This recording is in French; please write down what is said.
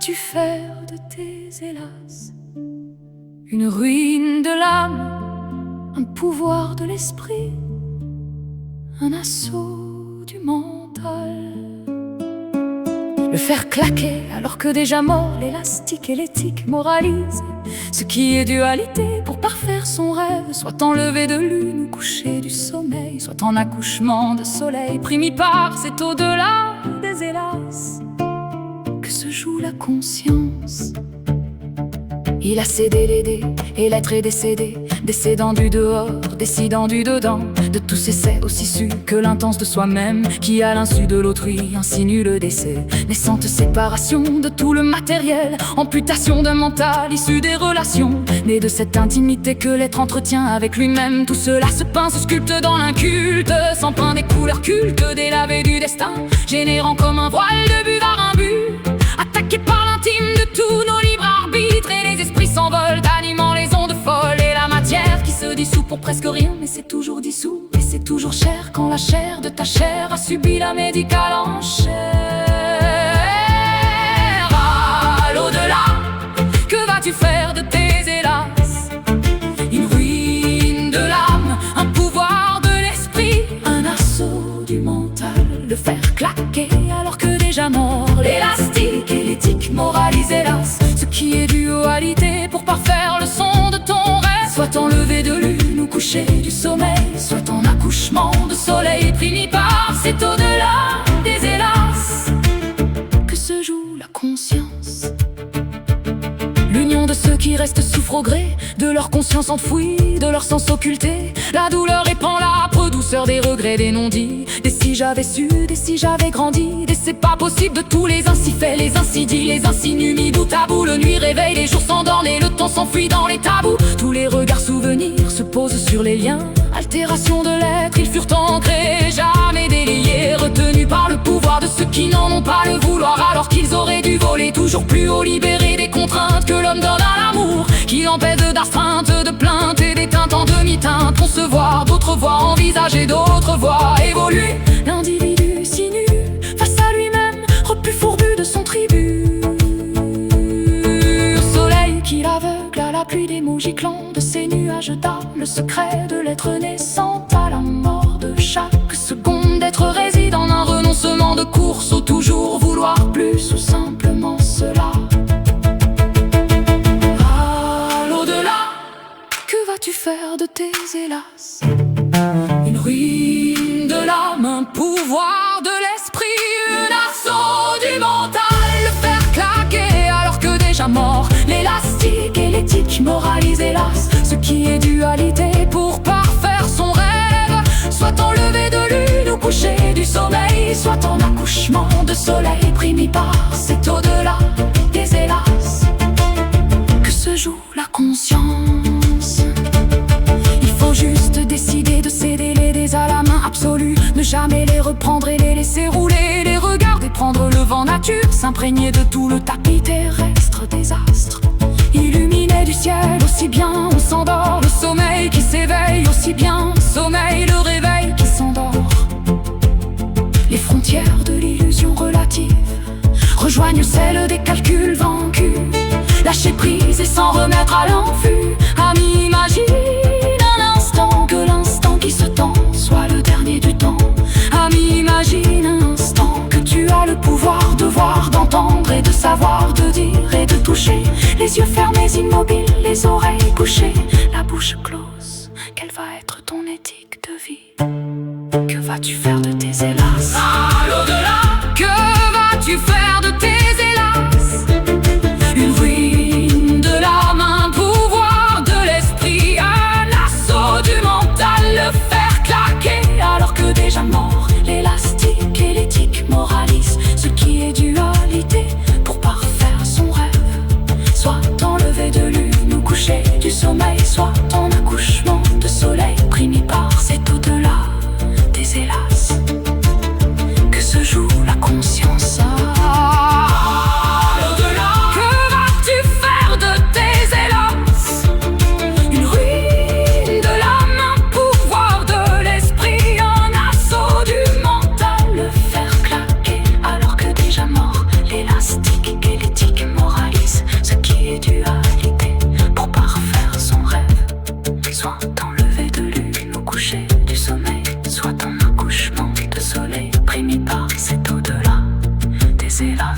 vas-tu faire de tes hélas? Une ruine de l'âme, un pouvoir de l'esprit, un assaut du mental. Le faire claquer alors que déjà mort, l'élastique et l'éthique moralisent ce qui est dualité pour parfaire son rêve, soit en lever de lune ou coucher du sommeil, soit en accouchement de soleil. Primipare, c'est au-delà des hélas que se joue la conscience. Il a cédé les dés, et l'être est décédé, décédant du dehors, décidant du dedans, de tous ces essais aussi su que l'intense de soi-même, qui à l'insu de l'autrui insinue le décès. Naissante séparation de tout le matériel, amputation d'un mental issu des relations, née de cette intimité que l'être entretient avec lui-même. Tout cela se peint, se sculpte dans l'inculte, s'empreint des couleurs cultes délavées du destin, générant comme un voile de buvard un but, attaqué par l'intime de tous nos libres arbitres, et les esprits s'envolent, animant les ondes folles, et la matière qui se dissout pour presque rien, mais c'est toujours dissous, et c'est toujours cher quand la chair de ta chair a subi la médicale enchère. À l'au-delà, que vas-tu faire de tes hélas? Une ruine de l'âme, un pouvoir de l'esprit, un assaut du mental, le faire claquer alors que déjà mort, l'élastique et l'éthique moralise hélas ce qui est dualité pour parfaire le son de ton rêve, soit en lever de lune ou coucher du sommeil, soit en accouchement de soleil. Primipare, c'est au-delà des hélas que se joue la conscience. L'union de ceux qui restent souffrent au gré de leur conscience enfouie, de leur sens occulté. La douleur répand l'âpre douceur des regrets, des non-dits, des si j'avais su, des si j'avais grandi, des c'est pas possible de tous les ainsi faits, les ainsi dits, les insinués mis bout à bout. Le nuit réveille, les jours s'endorment et le temps s'enfuit dans les tabous. Tous les regards souvenirs se posent sur les liens, altération de l'être, ils furent ancrés, jamais déliés, retenus par le pouvoir de ceux qui n'en ont pas le vouloir, alors qu'ils auraient dû voler toujours plus haut, libérés des contraintes que l'homme donne à l'amour, qui empêche d'astreinte, de plainte et d'éteinte en demi-teinte. Concevoir d'autres voies, envisager d'autres voies, évoluer. L'individu si nu, face à lui-même, repu fourbu de son tribut. Soleil qui l'aveugle à la pluie des mots giclants de ses nuages d'âme, le secret de l'être naissant à la mort de chaque seconde. D'être réside en un renoncement de course au toujours vouloir plus, ou simplement cela. Que vas-tu faire de tes hélas? Une ruine de l'âme, un pouvoir de l'esprit, un assaut du mental, le faire claquer alors que déjà mort, l'élastique et l'éthique moralise hélas ce qui est dualité pour parfaire son rêve, soit en lever de lune ou coucher du sommeil, soit en accouchement de soleil. Primipare, c'est au-delà des hélas que se joue la conscience. Il faut juste décider de céder les dés à la main absolue, ne jamais les reprendre et les laisser rouler, les regarder prendre le vent nature, s'imprégner de tout le tapis terrestre des astres, illuminé du ciel. Aussi bien on s'endort, le sommeil qui s'éveille, aussi bien sommeil, le réveil qui s'endort. Les frontières de l'illusion relative rejoignent celles des calculs vaincus, lâcher prise et s'en remettre à l'infus. Ami, imagine un instant que l'instant qui se tend soit le dernier du temps. Ami, imagine un instant que tu as le pouvoir de voir, d'entendre et de savoir, de dire et de toucher. Les yeux fermés, immobiles, les oreilles couchées, la bouche close. Quelle va être ton éthique de vie? Que vas-tu faire de tes hélas? À l'au-delà, que vas-tu faire de tes hélas? Une ruine de l'âme, un pouvoir de l'esprit, un assaut du mental, le faire claquer alors que déjà mort, l'élastique et l'éthique moralisent ce qui est dualité pour parfaire son rêve, soit en lever de lune ou coucher du sommeil, soit en accouchement de soleil. Primipare, c'est au-delà des hélas. des dualités pour parfaire son rêve, soit en lever de lune au coucher du sommeil, soit en accouchement de soleil, primé par cet au-delà des hélas.